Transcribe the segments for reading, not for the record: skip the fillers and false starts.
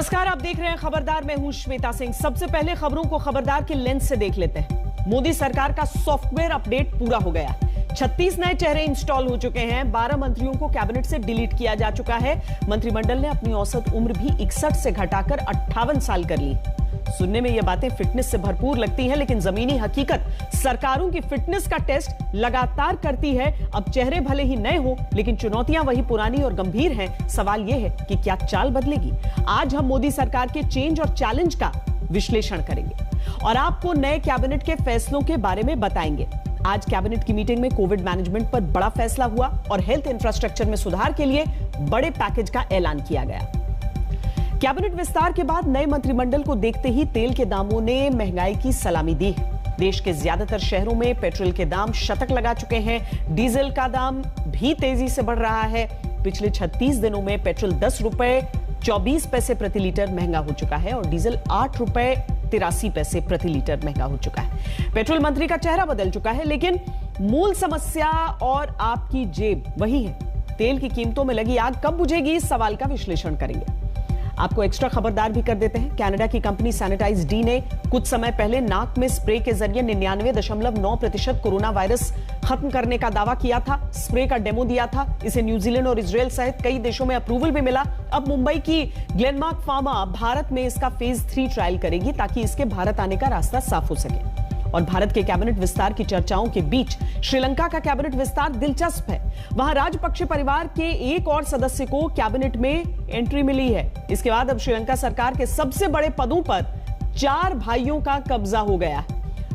नमस्कार, आप देख रहे हैं खबरदार। मैं हूं श्वेता सिंह। सबसे पहले खबरों को खबरदार के लेंस से देख लेते हैं। मोदी सरकार का सॉफ्टवेयर अपडेट पूरा हो गया। 36 नए चेहरे इंस्टॉल हो चुके हैं। 12 मंत्रियों को कैबिनेट से डिलीट किया जा चुका है। मंत्रिमंडल ने अपनी औसत उम्र भी 61 से घटाकर 58 साल कर ली। सुनने में ये बातें फिटनेस से भरपूर लगती हैं, लेकिन जमीनी हकीकत सरकारों की फिटनेस का टेस्ट लगातार करती है। अब चेहरे भले ही नए हो, लेकिन चुनौतियां वही पुरानी और गंभीर हैं। सवाल यह है कि क्या चाल बदलेगी? आज हम मोदी सरकार के चेंज और चैलेंज का विश्लेषण करेंगे और आपको नए कैबिनेट के फैसलों के बारे में बताएंगे। आज कैबिनेट की मीटिंग में कोविड मैनेजमेंट पर बड़ा फैसला हुआ और हेल्थ इंफ्रास्ट्रक्चर में सुधार के लिए बड़े पैकेज का ऐलान किया गया। कैबिनेट विस्तार के बाद नए मंत्रिमंडल को देखते ही तेल के दामों ने महंगाई की सलामी दी। देश के ज्यादातर शहरों में पेट्रोल के दाम शतक लगा चुके हैं। डीजल का दाम भी तेजी से बढ़ रहा है। पिछले 36 दिनों में पेट्रोल 10 रुपए 24 पैसे प्रति लीटर महंगा हो चुका है और डीजल 8 रुपए 83 पैसे प्रति लीटर महंगा हो चुका है। पेट्रोल मंत्री का चेहरा बदल चुका है, लेकिन मूल समस्या और आपकी जेब वही है। तेल की कीमतों में लगी आग कब बुझेगी, इस सवाल का विश्लेषण करेंगे। आपको एक्स्ट्रा खबरदार भी कर देते हैं। कनाडा की कंपनी सैनिटाइज डी ने कुछ समय पहले नाक में स्प्रे के जरिए 99.9% कोरोना वायरस खत्म करने का दावा किया था। स्प्रे का डेमो दिया था। इसे न्यूजीलैंड और इजराइल सहित कई देशों में अप्रूवल भी मिला। अब मुंबई की ग्लेनमार्क फार्मा भारत में इसका फेज 3 ट्रायल करेगी, ताकि इसके भारत आने का रास्ता साफ हो सके। और भारत के कैबिनेट विस्तार की चर्चाओं के बीच श्रीलंका का कैबिनेट विस्तार दिलचस्प है। वहां राजपक्षे परिवार के एक और सदस्य को कैबिनेट में एंट्री मिली है। इसके बाद अब श्रीलंका सरकार के सबसे बड़े पदों पर 4 भाइयों का कब्जा हो गया है।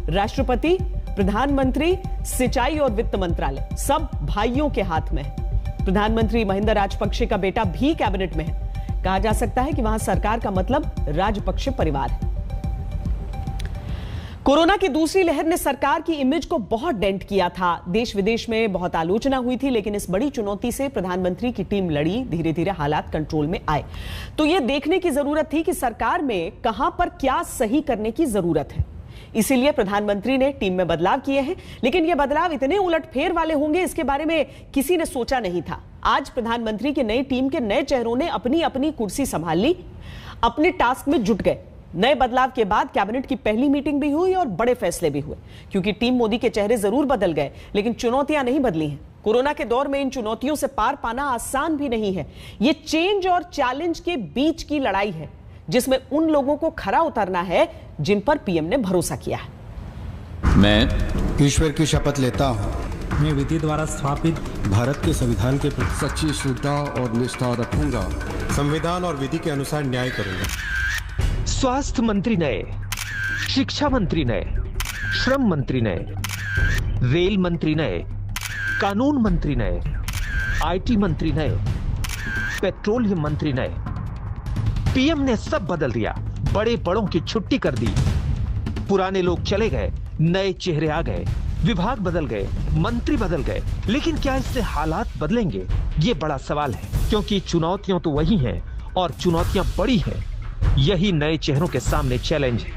राष्ट्रपति, प्रधानमंत्री, सिंचाई और वित्त मंत्रालय सब भाइयों के हाथ में है। प्रधानमंत्री महिंदा राजपक्षे का बेटा भी कैबिनेट में है। कहा जा सकता है कि वहां सरकार का मतलब राजपक्षे परिवार है। कोरोना की दूसरी लहर ने सरकार की इमेज को बहुत डेंट किया था। देश विदेश में बहुत आलोचना हुई थी, लेकिन इस बड़ी चुनौती से प्रधानमंत्री की टीम लड़ी। धीरे धीरे हालात कंट्रोल में आए। तो यह देखने की जरूरत थी कि सरकार में कहां पर क्या सही करने की जरूरत है। इसीलिए प्रधानमंत्री ने टीम में बदलाव किए हैं, लेकिन यह बदलाव इतने उलटफेर वाले होंगे, इसके बारे में किसी ने सोचा नहीं था। आज प्रधानमंत्री की नई टीम के नए चेहरों ने अपनी अपनी कुर्सी संभाल ली, अपने टास्क में जुट गए। नए बदलाव के बाद कैबिनेट की पहली मीटिंग भी हुई और बड़े फैसले भी हुए। क्योंकि टीम मोदी के चेहरे जरूर बदल गए, लेकिन चुनौतियां नहीं बदली हैं। कोरोना के दौर में इन चुनौतियों से पार पाना आसान भी नहीं है। ये चेंज और चैलेंज के बीच की लड़ाई है, जिसमें उन लोगों को खरा उतरना है जिन पर पीएम ने भरोसा किया है। मैं ईश्वर की शपथ लेता हूं। मैं विधि द्वारा स्थापित भारत के संविधान के प्रति सच्ची श्रद्धा और निष्ठा रखूंगा। संविधान और विधि के अनुसार न्याय करूंगा। स्वास्थ्य मंत्री नए, शिक्षा मंत्री नए, श्रम मंत्री नए, रेल मंत्री नए, कानून मंत्री नए, आईटी मंत्री नए, पेट्रोलियम मंत्री नए। पीएम ने सब बदल दिया। बड़े बड़ों की छुट्टी कर दी। पुराने लोग चले गए, नए चेहरे आ गए, विभाग बदल गए, मंत्री बदल गए। लेकिन क्या इससे हालात बदलेंगे? ये बड़ा सवाल है, क्योंकि चुनौतियां तो वही हैं और चुनौतियां बड़ी हैं। यही नए चेहरों के सामने चैलेंज है।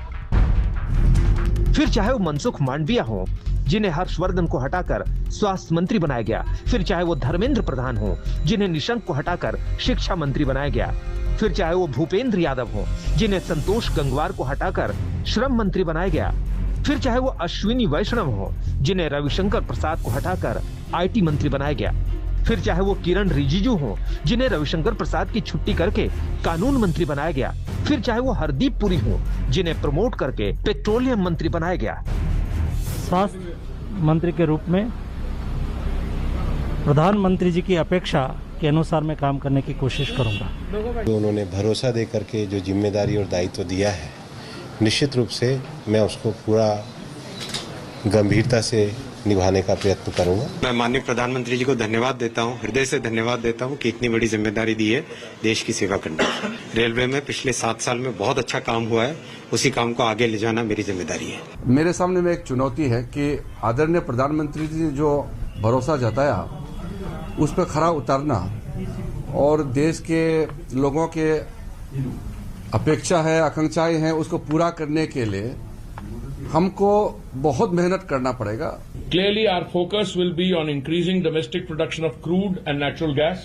फिर चाहे वो मनसुख मांडविया हो, जिन्हें हर्षवर्धन को हटाकर स्वास्थ्य मंत्री बनाया गया, फिर चाहे वो धर्मेंद्र प्रधान हो, जिन्हें निशंक को हटाकर शिक्षा मंत्री बनाया गया, फिर चाहे वो भूपेंद्र यादव हो, जिन्हें संतोष गंगवार को हटाकर श्रम मंत्री बनाया गया, फिर चाहे वो अश्विनी वैष्णव हो, जिन्हें रविशंकर प्रसाद को हटाकर आईटी मंत्री बनाया गया, फिर चाहे वो किरण रिजिजू हो, जिन्हें रविशंकर प्रसाद की छुट्टी करके कानून मंत्री बनाया गया, फिर चाहे वो हरदीप पुरी हो, जिन्हें प्रमोट करके पेट्रोलियम मंत्री बनाया गया। स्वास्थ्य मंत्री के रूप में प्रधानमंत्री जी की अपेक्षा के अनुसार मैं काम करने की कोशिश करूंगा। उन्होंने भरोसा दे करके जो जिम्मेदारी और दायित्व दिया है, निश्चित रूप से मैं उसको पूरा गंभीरता से निभाने का प्रयत्न करूंगा। मैं माननीय प्रधानमंत्री जी को धन्यवाद देता हूं, हृदय से धन्यवाद देता हूं कि इतनी बड़ी जिम्मेदारी दी है देश की सेवा करने की। रेलवे में पिछले 7 साल में बहुत अच्छा काम हुआ है, उसी काम को आगे ले जाना मेरी जिम्मेदारी है। मेरे सामने में एक चुनौती है कि आदरणीय प्रधानमंत्री जी ने जो भरोसा जताया उस पर खरा उतरना और देश के लोगों के अपेक्षा है, आकांक्षाएं हैं, उसको पूरा करने के लिए हमको बहुत मेहनत करना पड़ेगा। Clearly, our focus will be on increasing domestic production of crude and natural gas,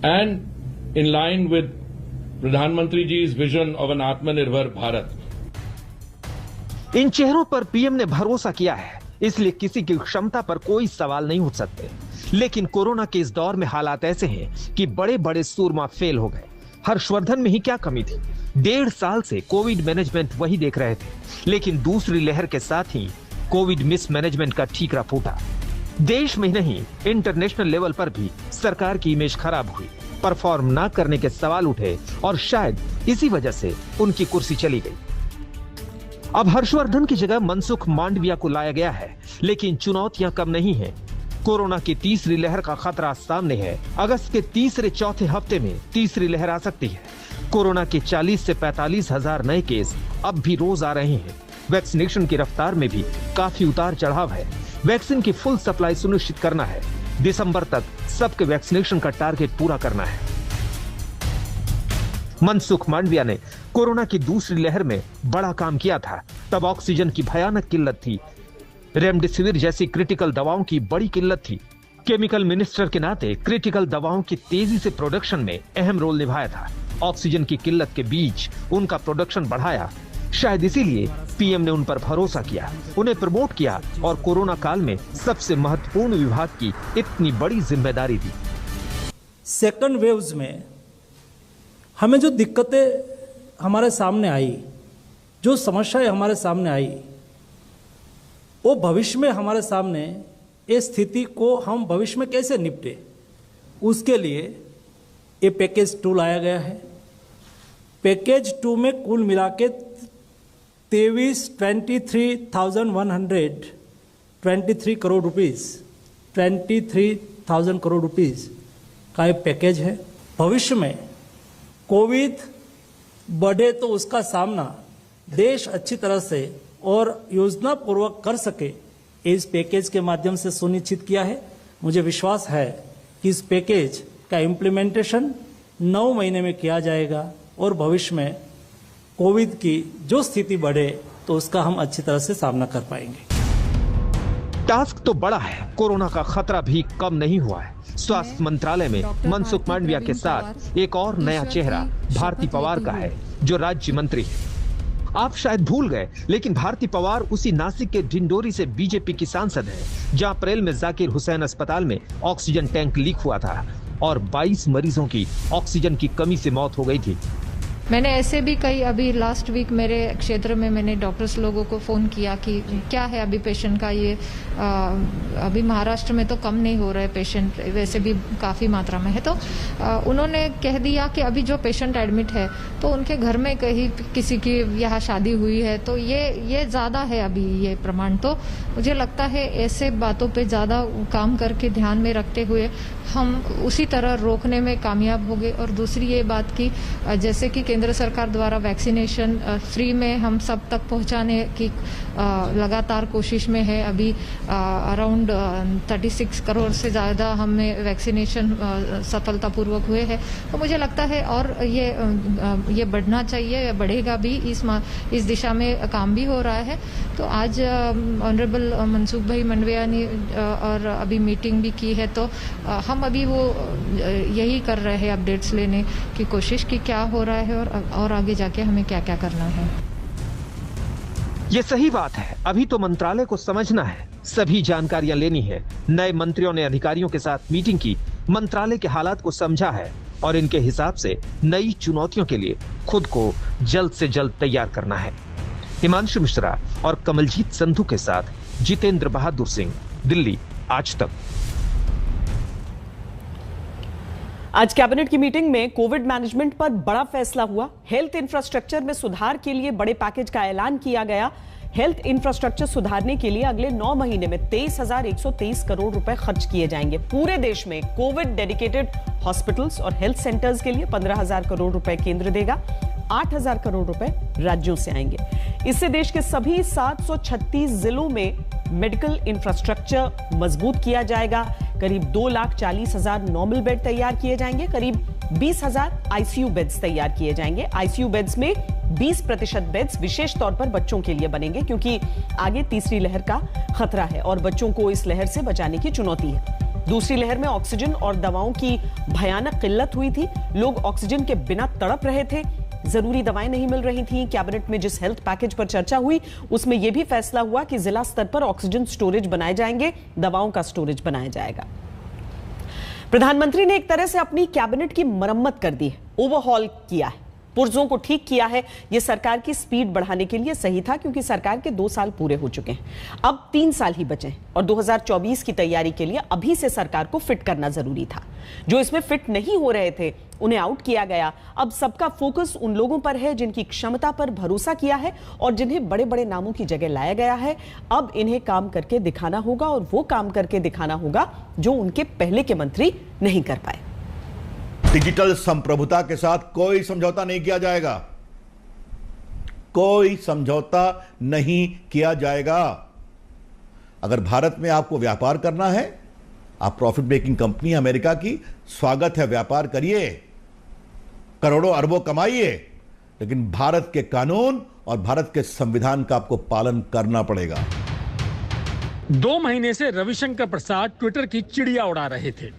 and in line with Pradhanmantri ji's vision of an Atmanirbhar Bharat. इन चेहरों पर पीएम ने भरोसा किया है, इसलिए किसी की क्षमता पर कोई सवाल नहीं उठ सकते। लेकिन कोरोना के इस दौर में हालात ऐसे हैं कि बड़े बड़े सूरमा फेल हो गए। हर्षवर्धन में ही क्या कमी थी? 1.5 साल से कोविड मैनेजमेंट वही देख रहे थे, लेकिन दूसरी लहर के साथ ही कोविड मिसमैनेजमेंट का ठीकरा फूटा। देश में नहीं, इंटरनेशनल लेवल पर भी सरकार की इमेज खराब हुई, परफॉर्म ना करने के सवाल उठे और शायद इसी वजह से उनकी कुर्सी चली गई। अब हर्षवर्धन की जगह मनसुख मांडविया को लाया गया है, लेकिन चुनौतियां कम नहीं हैं। कोरोना की तीसरी लहर का खतरा सामने है। अगस्त के तीसरे चौथे हफ्ते में तीसरी लहर आ सकती है। कोरोना के 40 से 45 हजार नए केस अब भी रोज आ रहे हैं। वैक्सीनेशन की रफ्तार में भी काफी उतार चढ़ाव है। वैक्सीन की फुल सप्लाई सुनिश्चित करना है। दिसंबर तक सबके वैक्सीनेशन का टारगेट पूरा करना है। मनसुख मांडविया ने कोरोना की दूसरी लहर में बड़ा काम किया था। तब ऑक्सीजन की भयानक किल्लत थी, रेमडेसिविर जैसी क्रिटिकल दवाओं की बड़ी किल्लत थी। केमिकल मिनिस्टर के नाते क्रिटिकल दवाओं की तेजी से प्रोडक्शन में अहम रोल निभाया था। ऑक्सीजन की किल्लत के बीच उनका प्रोडक्शन बढ़ाया। शायद इसीलिए पीएम ने उन पर भरोसा किया, उन्हें प्रमोट किया और कोरोना काल में सबसे महत्वपूर्ण विभाग की इतनी बड़ी जिम्मेदारी दी। सेकंड वेव्स में हमें जो दिक्कतें हमारे सामने आई, जो समस्याएं हमारे सामने आई, वो भविष्य में हमारे सामने इस स्थिति को हम भविष्य में कैसे निपटे, उसके लिए ये पैकेज 2 लाया गया है। पैकेज 2 में कुल मिला के 23,123 करोड़ रुपीस, 23,000 करोड़ रुपीस का एक पैकेज है। भविष्य में कोविड बढ़े तो उसका सामना देश अच्छी तरह से और योजना पूर्वक कर सके, इस पैकेज के माध्यम से सुनिश्चित किया है। मुझे विश्वास है कि इस पैकेज का इम्प्लीमेंटेशन 9 महीने में किया जाएगा और भविष्य में कोविड की जो स्थिति बढ़े तो उसका हम अच्छी तरह से सामना कर पाएंगे। टास्क तो बड़ा है, कोरोना का खतरा भी कम नहीं हुआ है। स्वास्थ्य मंत्रालय में मनसुख मांडविया के साथ एक और नया चेहरा भारती पवार का है, जो राज्य मंत्री है। आप शायद भूल गए, लेकिन भारती पवार उसी नासिक के ढिंडोरी से बीजेपी की सांसद है, जहां अप्रैल में जाकिर हुसैन अस्पताल में ऑक्सीजन टैंक लीक हुआ था और 22 मरीजों की ऑक्सीजन की कमी से मौत हो गई थी। मैंने ऐसे भी कई, अभी लास्ट वीक मेरे क्षेत्र में मैंने डॉक्टर्स लोगों को फ़ोन किया कि क्या है अभी पेशेंट का ये अभी महाराष्ट्र में तो कम नहीं हो रहे पेशेंट, वैसे भी काफ़ी मात्रा में है। तो उन्होंने कह दिया कि अभी जो पेशेंट एडमिट है तो उनके घर में कहीं किसी की यहाँ शादी हुई है, तो ये ज़्यादा है अभी ये प्रमाण। तो मुझे लगता है ऐसे बातों पे ज़्यादा काम करके ध्यान में रखते हुए हम उसी तरह रोकने में कामयाब हो गए। और दूसरी ये बात कि जैसे कि केंद्र सरकार द्वारा वैक्सीनेशन फ्री में हम सब तक पहुंचाने की लगातार कोशिश में है। अभी अराउंड 36 करोड़ से ज़्यादा हमें वैक्सीनेशन सफलतापूर्वक हुए हैं। तो मुझे लगता है और ये बढ़ना चाहिए, बढ़ेगा भी, इस दिशा में काम भी हो रहा है। तो आज ऑनरेबल मनसुख भाई मांडविया ने और अभी मीटिंग भी की है, तो हम अभी वो यही कर रहे हैं, अपडेट्स लेने की कोशिश कि क्या हो रहा है और आगे जाके हमें क्या क्या करना है। ये सही बात है, अभी तो मंत्रालय को समझना है, सभी जानकारियां लेनी है। नए मंत्रियों ने अधिकारियों के साथ मीटिंग की, मंत्रालय के हालात को समझा है और इनके हिसाब से नई चुनौतियों के लिए खुद को जल्द से जल्द तैयार करना है। हिमांशु मिश्रा और कमलजीत संधू के साथ जितेंद्र बहादुर सिंह, दिल्ली, आज तक। आज कैबिनेट की मीटिंग में कोविड मैनेजमेंट पर बड़ा फैसला हुआ। हेल्थ इंफ्रास्ट्रक्चर में सुधार के लिए बड़े पैकेज का ऐलान किया गया। हेल्थ इंफ्रास्ट्रक्चर सुधारने के लिए अगले 9 महीने में 23,123 करोड़ रुपए खर्च किए जाएंगे। पूरे देश में कोविड डेडिकेटेड हॉस्पिटल्स और हेल्थ सेंटर्स के लिए 15,000 करोड़ रुपए केंद्र देगा, 8,000 करोड़ रुपए राज्यों से आएंगे। इससे देश के सभी 736 जिलों में मेडिकल इंफ्रास्ट्रक्चर मजबूत किया जाएगा। करीब 2,40,000 नॉर्मल बेड तैयार किए जाएंगे, करीब 20,000 आईसीयू बेड्स तैयार किए जाएंगे। आईसीयू बेड्स में 20% बेड्स विशेष तौर पर बच्चों के लिए बनेंगे, क्योंकि आगे तीसरी लहर का खतरा है और बच्चों को इस लहर से बचाने की चुनौती है। दूसरी लहर में ऑक्सीजन और दवाओं की भयानक किल्लत हुई थी। लोग ऑक्सीजन के बिना तड़प रहे थे, जरूरी दवाएं नहीं मिल रही थीं। कैबिनेट में जिस हेल्थ पैकेज पर चर्चा हुई उसमें यह भी फैसला हुआ कि जिला स्तर पर ऑक्सीजन स्टोरेज बनाए जाएंगे, दवाओं का स्टोरेज बनाया जाएगा। प्रधानमंत्री ने एक तरह से अपनी कैबिनेट की मरम्मत कर दी है, ओवरहॉल किया है, पुर्जों को ठीक किया है। यह सरकार की स्पीड बढ़ाने के लिए सही था क्योंकि सरकार के 2 साल पूरे हो चुके हैं, अब 3 साल ही बचे हैं और 2024 की तैयारी के लिए अभी से सरकार को फिट करना जरूरी था। जो इसमें फिट नहीं हो रहे थे उन्हें आउट किया गया। अब सबका फोकस उन लोगों पर है जिनकी क्षमता पर भरोसा किया है और जिन्हें बड़े बड़े नामों की जगह लाया गया है। अब इन्हें काम करके दिखाना होगा और वो काम करके दिखाना होगा जो उनके पहले के मंत्री नहीं कर पाए। डिजिटल संप्रभुता के साथ कोई समझौता नहीं किया जाएगा, कोई समझौता नहीं किया जाएगा। अगर भारत में आपको व्यापार करना है, आप प्रॉफिट मेकिंग कंपनी अमेरिका की, स्वागत है, व्यापार करिए, करोड़ों अरबों कमाइए, लेकिन भारत के कानून और भारत के संविधान का आपको पालन करना पड़ेगा। 2 महीने से रविशंकर प्रसाद ट्विटर की चिड़िया उड़ा रहे थे,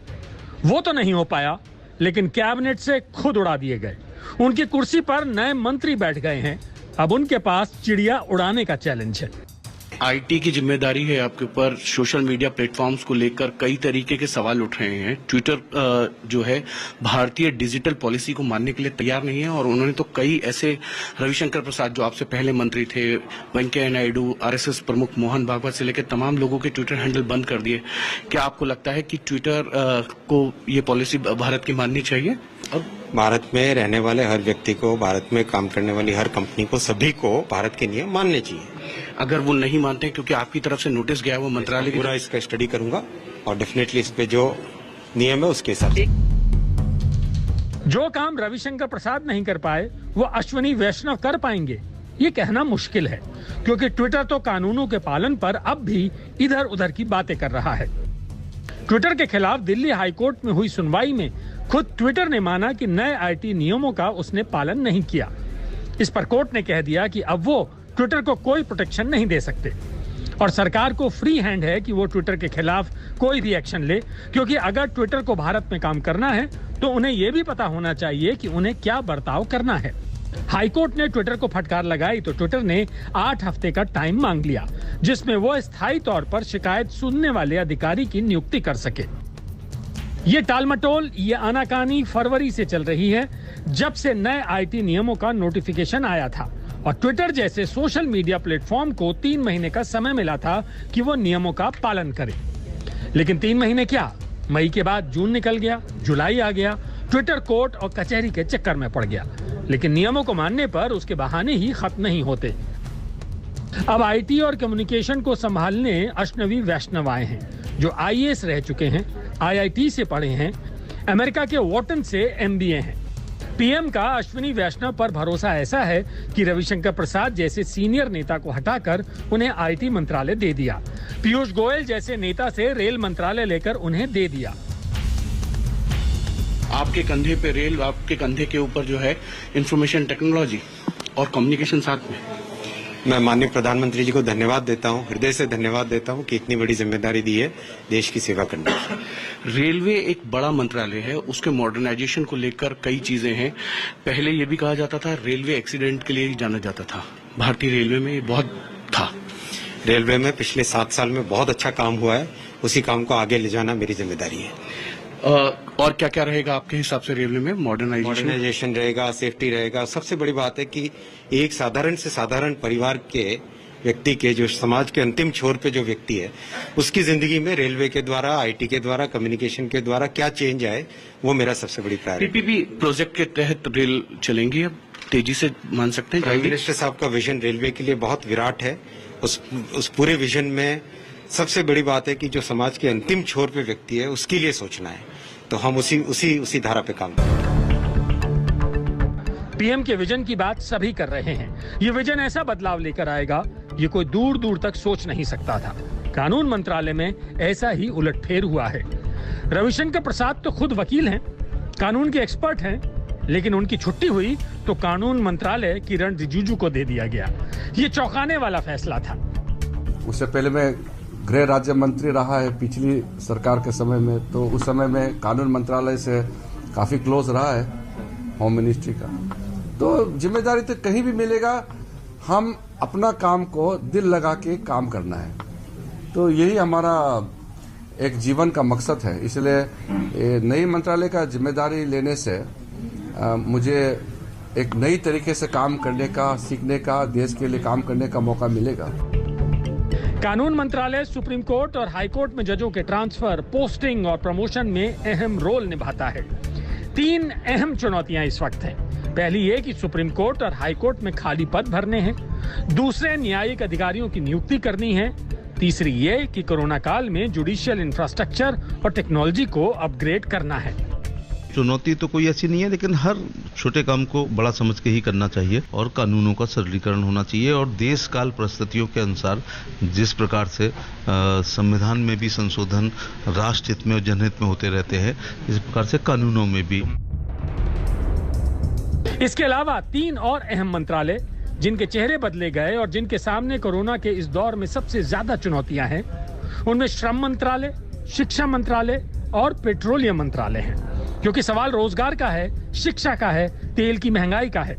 वो तो नहीं हो पाया, लेकिन कैबिनेट से खुद उड़ा दिए गए। उनकी कुर्सी पर नए मंत्री बैठ गए हैं, अब उनके पास चिड़िया उड़ाने का चैलेंज है। आईटी की जिम्मेदारी है आपके ऊपर। सोशल मीडिया प्लेटफॉर्म्स को लेकर कई तरीके के सवाल उठ रहे हैं। ट्विटर जो है भारतीय डिजिटल पॉलिसी को मानने के लिए तैयार नहीं है और उन्होंने तो कई ऐसे, रविशंकर प्रसाद जो आपसे पहले मंत्री थे, वेंकैया नायडू, आरएसएस प्रमुख मोहन भागवत से लेकर तमाम लोगों के ट्विटर हैंडल बंद कर दिए। क्या आपको लगता है कि ट्विटर को ये पॉलिसी भारत की माननी चाहिए? अब भारत में रहने वाले हर व्यक्ति को, भारत में काम करने वाली हर कंपनी को, सभी को भारत के नियम मानने चाहिए। अगर वो नहीं मानते, क्योंकि आपकी तरफ से नोटिस गया है वो मंत्रालय, पूरा इसका स्टडी करूंगा और डेफिनेटली इस पे जो नियम है उसके हिसाब से। जो काम रविशंकर प्रसाद नहीं कर पाए वो अश्विनी वैष्णव कर पाएंगे, ये कहना मुश्किल है, क्योंकि ट्विटर तो कानूनों के पालन पर अब भी इधर उधर की बातें कर रहा है। ट्विटर के खिलाफ दिल्ली हाईकोर्ट में हुई सुनवाई में खुद ट्विटर ने माना कि नए आईटी नियमों का उसने पालन नहीं किया। इस पर कोर्ट ने कह दिया कि अब वो ट्विटर को कोई प्रोटेक्शन नहीं दे सकते और सरकार को फ्री हैंड है कि वो ट्विटर के खिलाफ कोई भी एक्शन ले, क्योंकि अगर ट्विटर को भारत में काम करना है तो उन्हें यह भी पता होना चाहिए कि उन्हें क्या बर्ताव करना है। हाईकोर्ट ने ट्विटर को फटकार लगाई तो ट्विटर ने 8 हफ्ते का टाइम मांग लिया, जिसमें वो स्थायी तौर पर शिकायत सुनने वाले अधिकारी की नियुक्ति कर सके। ये टालमटोल, ये आनाकानी फरवरी से चल रही है, जब से नए आईटी नियमों का नोटिफिकेशन आया था और ट्विटर जैसे सोशल मीडिया प्लेटफॉर्म को 3 महीने का समय मिला था कि वो नियमों का पालन करे। लेकिन 3 महीने क्या, मई के बाद जून निकल गया, जुलाई आ गया, ट्विटर कोर्ट और कचहरी के चक्कर में पड़ गया, लेकिन नियमों को मानने पर उसके बहाने ही खत्म नहीं होते। अब आईटी और कम्युनिकेशन को संभालने अश्विनी वैष्णव आए हैं, जो आईएएस रह चुके हैं, आईआईटी से पढ़े हैं, अमेरिका के वॉटन से एमबीए हैं। पीएम का अश्विनी वैष्णव पर भरोसा ऐसा है कि रविशंकर प्रसाद जैसे सीनियर नेता को हटाकर उन्हें आईटी मंत्रालय दे दिया, पीयूष गोयल जैसे नेता से रेल मंत्रालय लेकर उन्हें दे दिया। आपके कंधे पे रेल, आपके कंधे के ऊपर जो है इंफॉर्मेशन टेक्नोलॉजी और कम्युनिकेशन साथ में। मैं माननीय प्रधानमंत्री जी को धन्यवाद देता हूं, हृदय से धन्यवाद देता हूं कि इतनी बड़ी जिम्मेदारी दी है देश की सेवा करने की। रेलवे एक बड़ा मंत्रालय है, उसके मॉडर्नाइजेशन को लेकर कई चीजें हैं। पहले ये भी कहा जाता था रेलवे एक्सीडेंट के लिए ही जाना जाता था, भारतीय रेलवे में ये बहुत था। रेलवे में पिछले 7 साल में बहुत अच्छा काम हुआ है, उसी काम को आगे ले जाना मेरी जिम्मेदारी है। और क्या क्या रहेगा आपके हिसाब से रेलवे में? मॉडर्नाइजेशन रहेगा, सेफ्टी रहेगा। सबसे बड़ी बात है कि एक साधारण से साधारण परिवार के व्यक्ति के, जो समाज के अंतिम छोर पे जो व्यक्ति है, उसकी जिंदगी में रेलवे के द्वारा, आईटी के द्वारा, कम्युनिकेशन के द्वारा क्या चेंज आए, वो मेरा सबसे बड़ी प्रायोरिटी। पीपीपी प्रोजेक्ट के तहत रेल चलेंगी, अब तेजी से मान सकते हैं? प्राइम मिनिस्टर साहब का विजन रेलवे के लिए बहुत विराट है। उस पूरे विजन में सबसे बड़ी बात है कि जो समाज के अंतिम छोर पे व्यक्ति है उसके लिए सोचना है, तो हम उसी धारा पे काम करें। पीएम के विजन की बात सभी कर रहे हैं। ये विजन ऐसा बदलाव लेकर आएगा, ये कोई दूर दूर तक सोच नहीं सकता था। कानून मंत्रालय में ऐसा ही उलटफेर हुआ है। रविशंकर प्रसाद तो खुद वकील हैं, कानून के एक्सपर्ट हैं, लेकिन उनकी छुट्टी हुई तो कानून मंत्रालय किरण रिजिजू को दे दिया गया। ये चौंकाने वाला फैसला था। उससे पहले मैं गृह राज्य मंत्री रहा है पिछली सरकार के समय में, तो उस समय में कानून मंत्रालय से काफी क्लोज रहा है, होम मिनिस्ट्री का। तो जिम्मेदारी तो कहीं भी मिलेगा, हम अपना काम को दिल लगा के काम करना है, तो यही हमारा एक जीवन का मकसद है। इसलिए नई मंत्रालय का जिम्मेदारी लेने से मुझे एक नई तरीके से काम करने का, सीखने का, देश के लिए काम करने का मौका मिलेगा। कानून मंत्रालय सुप्रीम कोर्ट और हाई कोर्ट में जजों के ट्रांसफर, पोस्टिंग और प्रमोशन में अहम रोल निभाता है। 3 अहम चुनौतियां इस वक्त हैं। पहली ये कि सुप्रीम कोर्ट और हाई कोर्ट में खाली पद भरने हैं। दूसरे, न्यायिक अधिकारियों की नियुक्ति करनी है। तीसरी ये कि कोरोना काल में जुडिशियल इंफ्रास्ट्रक्चर और टेक्नोलॉजी को अपग्रेड करना है। चुनौती तो कोई ऐसी नहीं है, लेकिन हर छोटे काम को बड़ा समझ के ही करना चाहिए और कानूनों का सरलीकरण होना चाहिए। और देश काल परिस्थितियों के अनुसार जिस प्रकार से संविधान में भी संशोधन राष्ट्र हित में और जनहित में होते रहते हैं, इस प्रकार से कानूनों में भी। इसके अलावा 3 और अहम मंत्रालय जिनके चेहरे बदले गए और जिनके सामने कोरोना के इस दौर में सबसे ज्यादा चुनौतियां हैं, उनमें श्रम मंत्रालय, शिक्षा मंत्रालय और पेट्रोलियम मंत्रालय हैं। क्योंकि सवाल रोजगार का है, शिक्षा का है, तेल की महंगाई का है।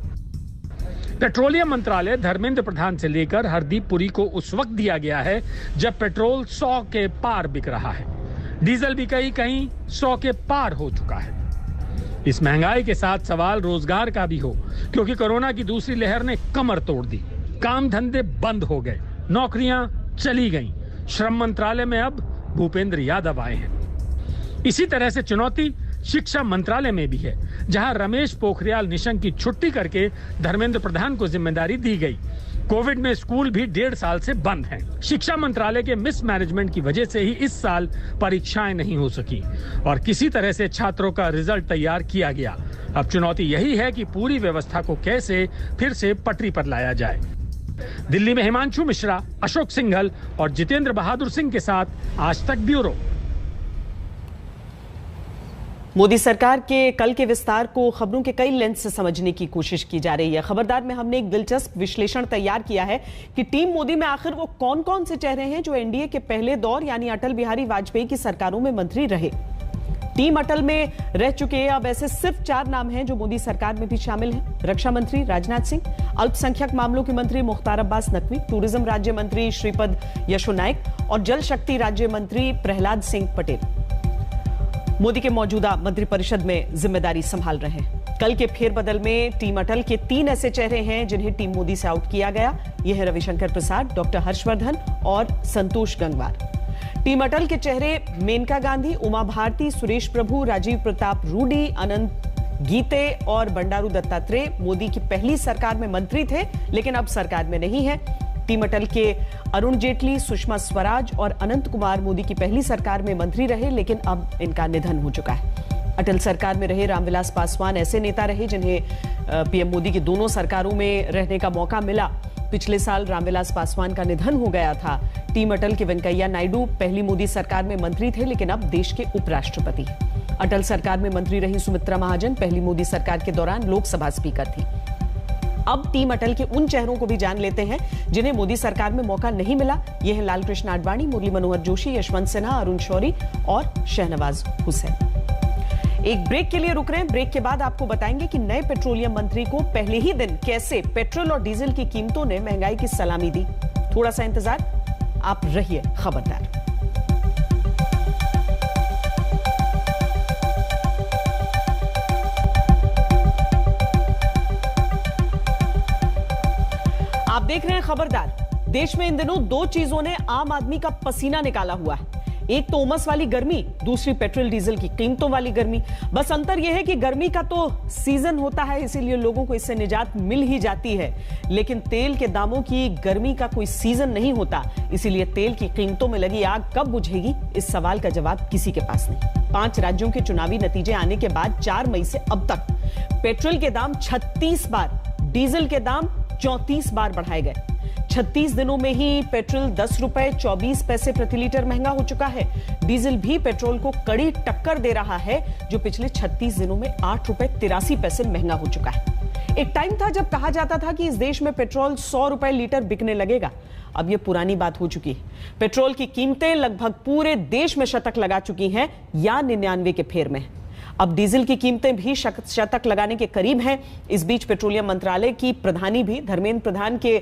पेट्रोलियम मंत्रालय धर्मेंद्र प्रधान से लेकर हरदीप पुरी को उस वक्त दिया गया है जब पेट्रोल 100 के पार बिक रहा है। डीजल भी कहीं 100 के पार हो चुका है। इस महंगाई के साथ सवाल रोजगार का भी हो, क्योंकि कोरोना की दूसरी लहर ने कमर तोड़ दी। काम धंधे बंद हो गए, नौकरियां चली गईं। श्रम मंत्रालय में अब भूपेंद्र यादव आए हैं। इसी तरह से चुनौती शिक्षा मंत्रालय में भी है, जहां रमेश पोखरियाल निशंक की छुट्टी करके धर्मेंद्र प्रधान को जिम्मेदारी दी गई। कोविड में स्कूल भी 1.5 साल से बंद हैं। शिक्षा मंत्रालय के मिसमैनेजमेंट की वजह से ही इस साल परीक्षाएं नहीं हो सकी और किसी तरह से छात्रों का रिजल्ट तैयार किया गया। अब चुनौती यही है कि पूरी व्यवस्था को कैसे फिर से पटरी पर लाया जाए। दिल्ली में हिमांशु मिश्रा, अशोक सिंघल और जितेंद्र बहादुर सिंह के साथ आज तक ब्यूरो। मोदी सरकार के कल के विस्तार को खबरों के कई लेंस से समझने की कोशिश की जा रही है। खबरदार में हमने एक दिलचस्प विश्लेषण तैयार किया है कि टीम मोदी में आखिर वो कौन कौन से चेहरे हैं जो एनडीए के पहले दौर यानी अटल बिहारी वाजपेयी की सरकारों में मंत्री रहे। टीम अटल में रह चुके अब ऐसे सिर्फ 4 नाम हैं जो मोदी सरकार में भी शामिल हैं। रक्षा मंत्री राजनाथ सिंह, अल्पसंख्यक मामलों के मंत्री मुख्तार अब्बास नकवी, टूरिज्म राज्य मंत्री श्रीपद यशो नाइक और जल शक्ति राज्य मंत्री प्रहलाद सिंह पटेल मोदी के मौजूदा मंत्रिपरिषद में जिम्मेदारी संभाल रहे हैं। कल के फेरबदल में टीम अटल के 3 ऐसे चेहरे हैं जिन्हें टीम मोदी से आउट किया गया। यह है रविशंकर प्रसाद, डॉक्टर हर्षवर्धन और संतोष गंगवार। टीम अटल के चेहरे मेनका गांधी, उमा भारती, सुरेश प्रभु, राजीव प्रताप रूडी, अनंत गीते और बंडारू दत्तात्रेय मोदी की पहली सरकार में मंत्री थे लेकिन अब सरकार में नहीं है। टीम अटल के अरुण जेटली, सुषमा स्वराज और अनंत कुमार मोदी की पहली सरकार में मंत्री रहे लेकिन अब इनका निधन हो चुका है। अटल सरकार में रहे रामविलास पासवान ऐसे नेता रहे जिन्हें पीएम मोदी की दोनों सरकारों में रहने का मौका मिला। पिछले साल रामविलास पासवान का निधन हो गया था। टीम अटल के वेंकैया नायडू पहली मोदी सरकार में मंत्री थे लेकिन अब देश के उपराष्ट्रपति। अटल सरकार में मंत्री रही सुमित्रा महाजन पहली मोदी सरकार के दौरान लोकसभा स्पीकर थी। अब टीम अटल के उन चेहरों को भी जान लेते हैं जिन्हें मोदी सरकार में मौका नहीं मिला। ये हैं लालकृष्ण आडवाणी, मुरली मनोहर जोशी, यशवंत सिन्हा, अरुण शौरी और शहनवाज हुसैन। एक ब्रेक के लिए रुक रहे हैं। ब्रेक के बाद आपको बताएंगे कि नए पेट्रोलियम मंत्री को पहले ही दिन कैसे पेट्रोल और डीजल की कीमतों ने महंगाई की सलामी दी। थोड़ा सा इंतजार, आप रहिए खबरदार। आप देख रहे हैं खबरदार। देश में इन दिनों 2 चीजों ने आम आदमी का पसीना निकाला हुआ है। एक तो उमस वाली गर्मी, दूसरी पेट्रोल डीजल की कीमतों वाली गर्मी। बस अंतर यह है कि गर्मी का तो सीजन होता है, इसीलिए लोगों को इससे निजात मिल ही जाती है, लेकिन तेल के दामों की गर्मी का कोई सीजन नहीं होता। इसीलिए तेल की कीमतों में लगी आग कब बुझेगी, इस सवाल का जवाब किसी के पास नहीं। 5 राज्यों के चुनावी नतीजे आने के बाद 4 मई से अब तक पेट्रोल के दाम 36 बार, डीजल के दाम 34 बार बढ़ाए गए। 36 दिनों में ही पेट्रोल 10 रुपए 24 पैसे प्रति लीटर महंगा हो चुका है। डीजल भी पेट्रोल को कड़ी टक्कर दे रहा है, जो पिछले 36 दिनों में 8 रुपए 83 पैसे महंगा हो चुका है। एक टाइम था जब कहा जाता था कि इस देश में पेट्रोल 100 रुपए लीटर बिकने लगेगा। अब यह पुरानी बात हो चुकी है। पेट्रोल की कीमतें लगभग पूरे देश में शतक लगा चुकी हैं या 99 के फेर में। अब डीजल की कीमतें भी शतक लगाने के करीब हैं। इस बीच पेट्रोलियम मंत्रालय की प्रधानी भी धर्मेंद्र प्रधान के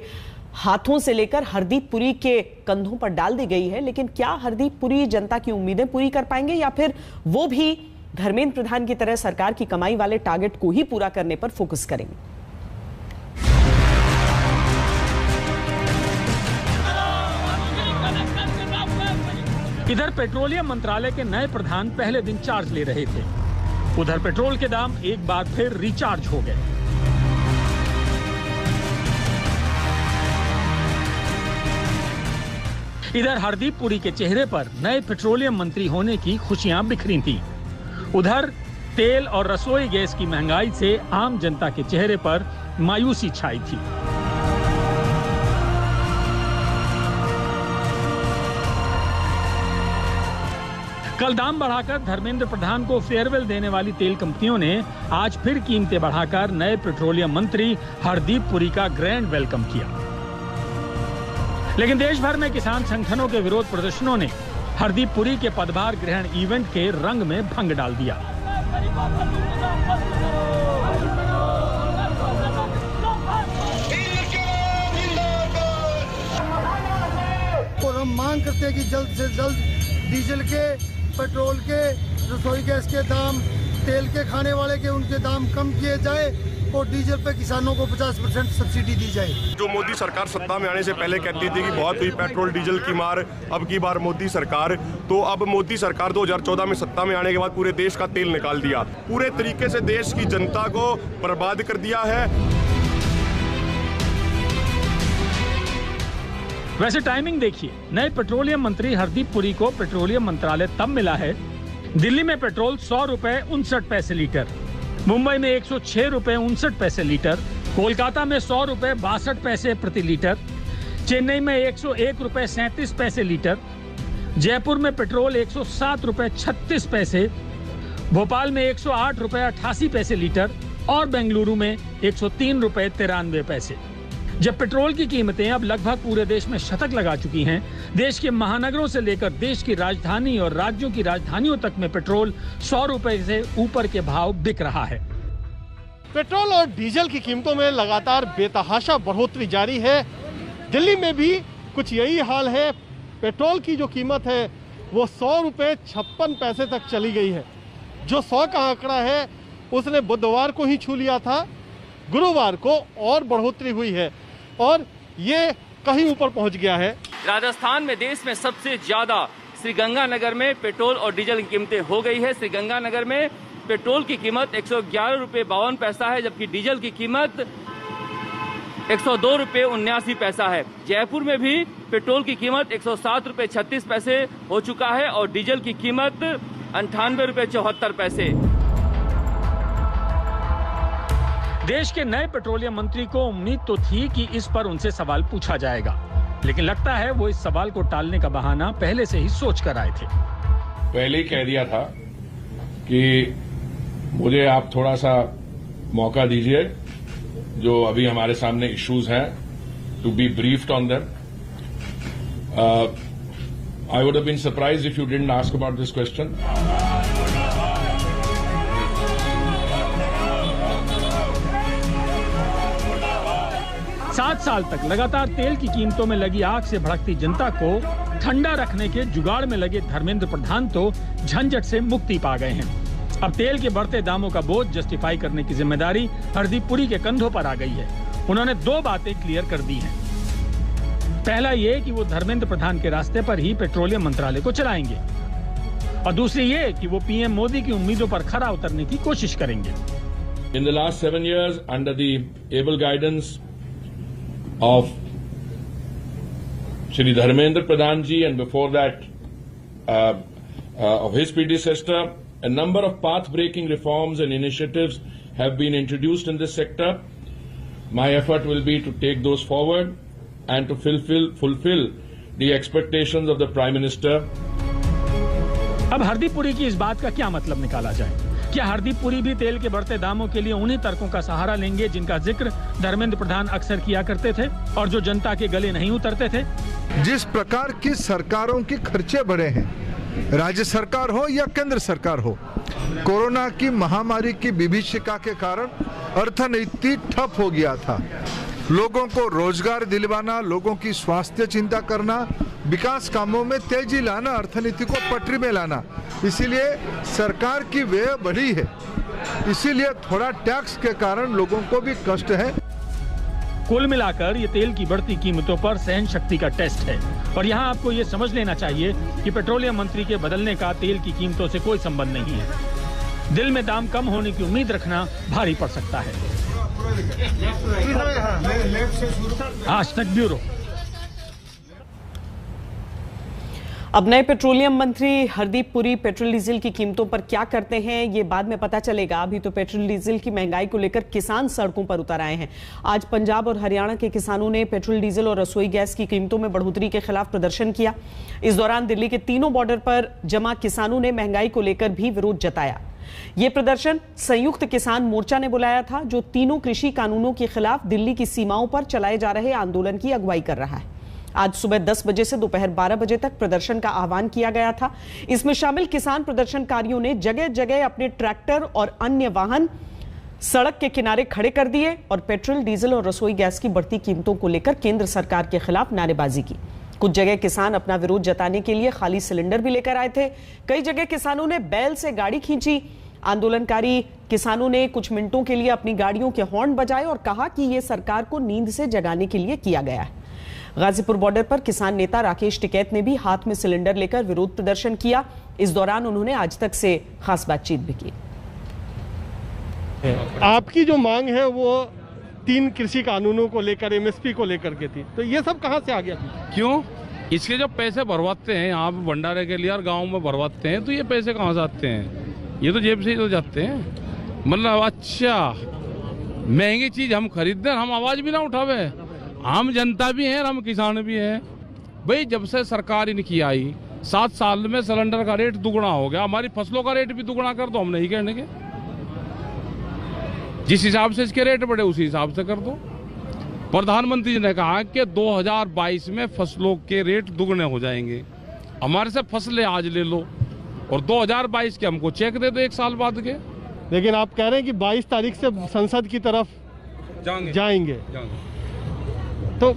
हाथों से लेकर हरदीप पुरी के कंधों पर डाल दी गई है। लेकिन क्या हरदीप पुरी जनता की उम्मीदें पूरी कर पाएंगे या फिर वो भी धर्मेंद्र प्रधान की तरह सरकार की कमाई वाले टारगेट को ही पूरा करने पर फोकस करेंगे? इधर पेट्रोलियम मंत्रालय के नए प्रधान पहले दिन चार्ज ले रहे थे, उधर पेट्रोल के दाम एक बार फिर रिचार्ज हो गए। इधर हरदीप पुरी के चेहरे पर नए पेट्रोलियम मंत्री होने की खुशियां बिखरी थीं। उधर तेल और रसोई गैस की महंगाई से आम जनता के चेहरे पर मायूसी छाई थी। कल दाम बढ़ाकर धर्मेंद्र प्रधान को फेयरवेल देने वाली तेल कंपनियों ने आज फिर कीमतें बढ़ाकर नए पेट्रोलियम मंत्री हरदीप पुरी का ग्रैंड वेलकम किया। लेकिन देश भर में किसान संगठनों के विरोध प्रदर्शनों ने हरदीप पुरी के पदभार ग्रहण इवेंट के रंग में भंग डाल दिया। और हम मांग करते हैं कि जल्द से जल्द डीजल के, पेट्रोल के, रसोई गैस के दाम, तेल के खाने वाले के उनके दाम कम किए जाए और डीजल पे किसानों को 50% सब्सिडी दी जाए। जो मोदी सरकार सत्ता में आने से पहले कहती थी कि बहुत हुई पेट्रोल डीजल की मार, अब की बार मोदी सरकार, तो अब मोदी सरकार 2014 में सत्ता में आने के बाद पूरे देश का तेल निकाल दिया, पूरे तरीके से देश की जनता को बर्बाद कर दिया है। वैसे टाइमिंग देखिए, नए पेट्रोलियम मंत्री हरदीप पुरी को पेट्रोलियम मंत्रालय तब मिला है दिल्ली में पेट्रोल 100 रुपए 59 पैसे लीटर, मुंबई में 106 रुपए 59 पैसे लीटर, कोलकाता में 100 रुपए 62 पैसे प्रति लीटर, चेन्नई में 101 रुपए 37 पैसे लीटर, जयपुर में पेट्रोल 107 रुपए 36 पैसे, भोपाल में 108 रुपए 88 पैसे लीटर और बेंगलुरु में 103 रुपए 93 पैसे। जब पेट्रोल की कीमतें अब लगभग पूरे देश में शतक लगा चुकी हैं, देश के महानगरों से लेकर देश की राजधानी और राज्यों की राजधानियों तक में पेट्रोल 100 रुपए से ऊपर के भाव बिक रहा है। पेट्रोल और डीजल की कीमतों में लगातार बेतहाशा बढ़ोतरी जारी है। दिल्ली में भी कुछ यही हाल है। पेट्रोल की जो कीमत है वो 100 रुपए 56 पैसे तक चली गई है। जो 100 का आंकड़ा है उसने बुधवार को ही छू लिया था, गुरुवार को और बढ़ोतरी हुई है और ये कहीं ऊपर पहुंच गया है। राजस्थान में देश में सबसे ज्यादा श्रीगंगानगर में पेट्रोल और डीजल की कीमतें हो गई है। श्रीगंगानगर में पेट्रोल की कीमत 111 रुपए 52 पैसा है, जबकि डीजल की कीमत 102 रुपए 79 पैसा है। जयपुर में भी पेट्रोल की कीमत 107 रुपए 36 पैसे हो चुका है और डीजल की कीमत 98 रुपए 74 पैसे। देश के नए पेट्रोलियम मंत्री को उम्मीद तो थी कि इस पर उनसे सवाल पूछा जाएगा, लेकिन लगता है वो इस सवाल को टालने का बहाना पहले से ही सोच कर आए थे। पहले ही कह दिया था कि मुझे आप थोड़ा सा मौका दीजिए, जो अभी हमारे सामने इश्यूज हैं, to be briefed on them. I would have been surprised if you didn't ask about this question. 7 साल तक लगातार तेल की कीमतों में लगी आग से भड़कती जनता को ठंडा रखने के जुगाड़ में लगे धर्मेंद्र प्रधान तो झंझट से मुक्ति पा गए हैं। अब तेल के बढ़ते दामों का बोझ जस्टिफाई करने की जिम्मेदारी हरदीप पुरी के कंधों पर आ गई है। उन्होंने 2 बातें क्लियर कर दी हैं। पहला ये कि वो धर्मेंद्र प्रधान के रास्ते पर ही पेट्रोलियम मंत्रालय को चलाएंगे और दूसरी ये कि वो पीएम मोदी की उम्मीदों पर खरा उतरने की कोशिश करेंगे। In the last 7 years, under the able guidance of Shri Dharmendra Pradhan ji and before that of his predecessor, a number of path-breaking reforms and initiatives have been introduced in this sector. My effort will be to take those forward and to fulfill the expectations of the Prime Minister. अब हरदीप पुरी की इस बात का क्या मतलब निकाला जाए? क्या हरदीप पुरी भी तेल के बढ़ते दामों के लिए उन्हीं तर्कों का सहारा लेंगे जिनका जिक्र धर्मेंद्र प्रधान अक्सर किया करते थे और जो जनता के गले नहीं उतरते थे? जिस प्रकार की सरकारों के खर्चे बढ़े हैं, राज्य सरकार हो या केंद्र सरकार हो, कोरोना की महामारी की विभीषिका के कारण अर्थनीति ठप हो गया था। लोगों को रोजगार दिलवाना, लोगों की स्वास्थ्य चिंता करना, विकास कामों में तेजी लाना, अर्थनीति को पटरी में लाना, इसीलिए सरकार की व्यय बढ़ी है। इसीलिए थोड़ा टैक्स के कारण लोगों को भी कष्ट है। कुल मिलाकर ये तेल की बढ़ती कीमतों पर सहन शक्ति का टेस्ट है और यहाँ आपको ये समझ लेना चाहिए कि पेट्रोलियम मंत्री के बदलने का तेल की कीमतों से कोई संबंध नहीं है। दिल में दाम कम होने की उम्मीद रखना भारी पड़ सकता है। आज तक ब्यूरो। अब नए पेट्रोलियम मंत्री हरदीप पुरी पेट्रोल डीजल की कीमतों पर क्या करते हैं ये बाद में पता चलेगा। अभी तो पेट्रोल डीजल की महंगाई को लेकर किसान सड़कों पर उतर आए हैं। आज पंजाब और हरियाणा के किसानों ने पेट्रोल डीजल और रसोई गैस की कीमतों में बढ़ोतरी के खिलाफ प्रदर्शन किया। इस दौरान दिल्ली के तीनों बॉर्डर पर जमा किसानों ने महंगाई को लेकर भी विरोध जताया। ये प्रदर्शन संयुक्त किसान मोर्चा ने बुलाया था, जो तीनों कृषि कानूनों के खिलाफ दिल्ली की सीमाओं पर चलाए जा रहे आंदोलन की अगुवाई कर रहा है। आज सुबह 10 बजे से दोपहर 12 बजे तक प्रदर्शन का आह्वान किया गया था। इसमें शामिल किसान प्रदर्शनकारियों ने जगह जगह अपने ट्रैक्टर और अन्य वाहन सड़क के किनारे खड़े कर दिए और पेट्रोल, डीजल और रसोई गैस की बढ़ती कीमतों को लेकर केंद्र सरकार के खिलाफ नारेबाजी की। कुछ जगह किसान अपना विरोध जताने के लिए खाली सिलेंडर भी लेकर आए थे। कई जगह किसानों ने बैल से गाड़ी खींची। आंदोलनकारी किसानों ने कुछ मिनटों के लिए अपनी गाड़ियों के हॉर्न बजाए और कहा कि यह सरकार को नींद से जगाने के लिए किया गया है। गाजीपुर बॉर्डर पर किसान नेता राकेश टिकैत ने भी हाथ में सिलेंडर लेकर विरोध प्रदर्शन किया। इस दौरान उन्होंने आज तक से खास बातचीत भी की। आपकी जो मांग है वो 3 कृषि कानूनों को लेकर, एमएसपी को लेकर के थी, तो ये सब कहां से आ गया? क्यों? इसके जब पैसे भरवाते हैं यहाँ पे भंडारे के लिए और गाँव में भरवाते हैं, तो ये पैसे कहाँ से आते हैं? ये तो जेब से ही तो जाते हैं। मतलब अच्छा महंगी चीज हम खरीदते हैं, हम आवाज भी ना उठावे। हम जनता भी हैं और हम किसान भी हैं। भाई जब से सरकार इनकी आई 7 साल में सिलेंडर का रेट दुगना हो गया। हमारी फसलों का रेट भी दुगना कर दो, हम नहीं कहने के। जिस हिसाब से इसके रेट बढ़े उसी हिसाब से कर दो। प्रधानमंत्री जी ने कहा कि 2022 में फसलों के रेट दुगने हो जाएंगे। हमारे से फसलें आज ले लो और 2022 के हमको चेक दे दो 1 साल बाद के। लेकिन आप कह रहे हैं कि 22 तारीख से संसद की तरफ जाएंगे। तो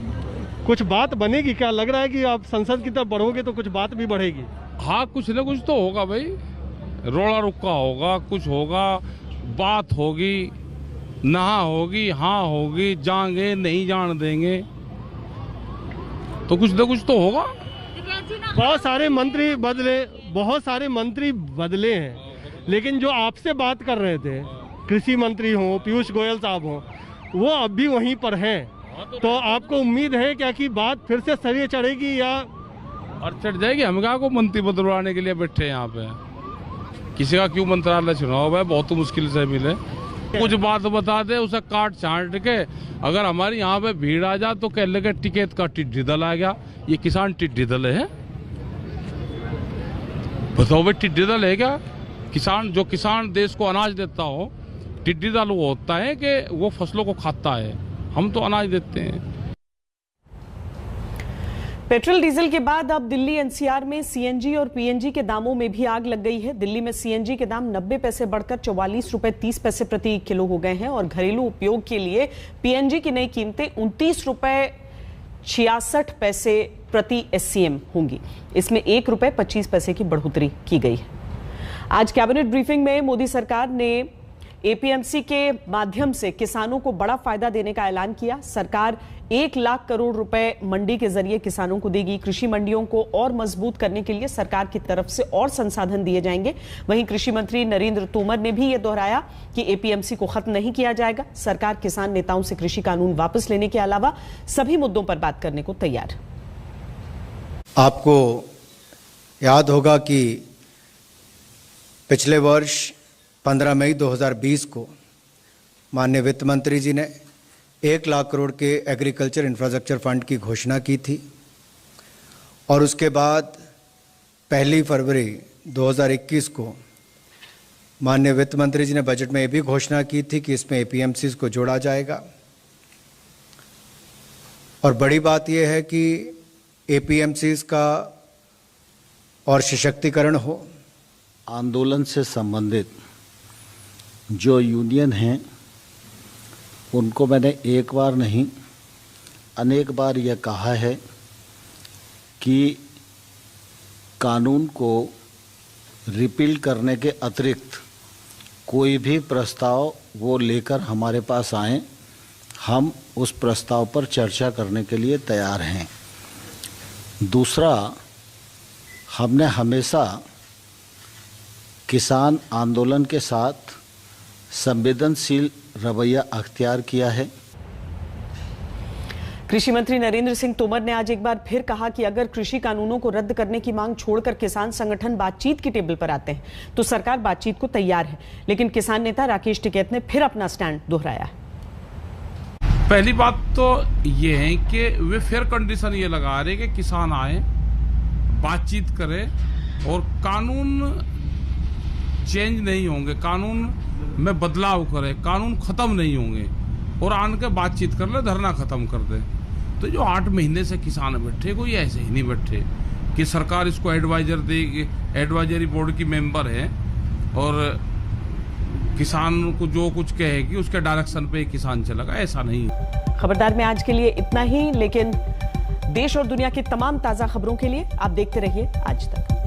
कुछ बात बनेगी क्या? लग रहा है कि आप संसद की तरफ बढ़ोगे तो कुछ बात भी बढ़ेगी। हाँ, कुछ ना कुछ तो होगा भाई। रोड़ा रुक्का होगा, कुछ होगा, बात होगी, नहा होगी, हाँ होगी, जाएंगे नहीं जान देंगे, तो कुछ ना कुछ तो होगा। बहुत सारे मंत्री बदले हैं, लेकिन जो आपसे बात कर रहे थे, कृषि मंत्री हो, पीयूष गोयल साहब हो, वो अब भी वहीं पर हैं। तो आपको उम्मीद है क्या कि बात फिर से सरिये चढ़ेगी या? और चढ़ जाएगी। हम क्या को मंत्री बदलवाने के लिए बैठे हैं यहाँ पे? किसी का क्यों मंत्रालय चुनाव है, बहुत मुश्किल से मिले। कुछ बात बता दे, उसे काट छांट के अगर हमारी यहाँ पे भीड़ आ जा तो कह लगे टिकैत का टिड्डी दल आ गया। ये किसान टिड्डी दल है? बताओ भाई, टिड्डी दल है क्या? किसान देश को अनाज देता हो, टिड्डी दल वो होता है कि वो फसलों को खाता है। हम तो अनाज देते हैं। पेट्रोल डीजल के बाद अब दिल्ली एनसीआर में सीएनजी और पीएनजी के दामों में भी आग लग गई है। दिल्ली में सीएनजी के दाम 90 पैसे बढ़कर 44 रुपए 30 पैसे प्रति किलो हो गए हैं और घरेलू उपयोग के लिए पीएनजी की नई कीमतें 29 रुपए 66 पैसे प्रति एससीएम होंगी। इसमें 1 रुपए 25 पैसे की बढ़ोतरी की गई है। आज कैबिनेट ब्रीफिंग में मोदी सरकार ने एपीएमसी के माध्यम से किसानों को बड़ा फायदा देने का ऐलान किया। सरकार 1 लाख करोड़ रुपए मंडी के जरिए किसानों को देगी। कृषि मंडियों को और मजबूत करने के लिए सरकार की तरफ से और संसाधन दिए जाएंगे। वहीं कृषि मंत्री नरेंद्र तोमर ने भी यह दोहराया कि एपीएमसी को खत्म नहीं किया जाएगा। सरकार किसान नेताओं से कृषि कानून वापस लेने के अलावा सभी मुद्दों पर बात करने को तैयार। आपको याद होगा कि पिछले वर्ष 15 मई 2020 को माननीय वित्त मंत्री जी ने 1 लाख करोड़ के एग्रीकल्चर इंफ्रास्ट्रक्चर फंड की घोषणा की थी और उसके बाद 1 फरवरी 2021 को माननीय वित्त मंत्री जी ने बजट में ये भी घोषणा की थी कि इसमें एपीएमसीज को जोड़ा जाएगा और बड़ी बात यह है कि एपीएमसीज का और सशक्तिकरण हो। आंदोलन से संबंधित जो यूनियन हैं उनको मैंने एक बार नहीं अनेक बार यह कहा है कि कानून को रिपील करने के अतिरिक्त कोई भी प्रस्ताव वो लेकर हमारे पास आएं, हम उस प्रस्ताव पर चर्चा करने के लिए तैयार हैं। दूसरा, हमने हमेशा किसान आंदोलन के साथ संवेदनशील रवैया अख्तियार किया है। कृषि मंत्री नरेंद्र सिंह तोमर ने आज एक बार फिर कहा कि अगर कृषि कानूनों को रद्द करने की मांग छोड़कर किसान संगठन बातचीत की टेबल पर आते हैं तो सरकार बातचीत को तैयार है। लेकिन किसान नेता राकेश टिकैत ने फिर अपना स्टैंड दोहराया। पहली बात तो ये है कि वे फेयर कंडीशन ये लगा रहे कि किसान आए, बातचीत करें और कानून चेंज नहीं होंगे, कानून में बदलाव करे, कानून खत्म नहीं होंगे और आन के बातचीत कर ले, धरना खत्म कर दे। तो जो 8 महीने से किसान बैठे, कोई ऐसे ही नहीं बैठे कि सरकार इसको एडवाइजर देगी, एडवाइजरी बोर्ड की मेंबर है और किसान को जो कुछ कहेगी उसके डायरेक्शन पे किसान चलेगा, ऐसा नहीं। खबरदार में आज के लिए इतना ही, लेकिन देश और दुनिया की तमाम ताजा खबरों के लिए आप देखते रहिए आज तक।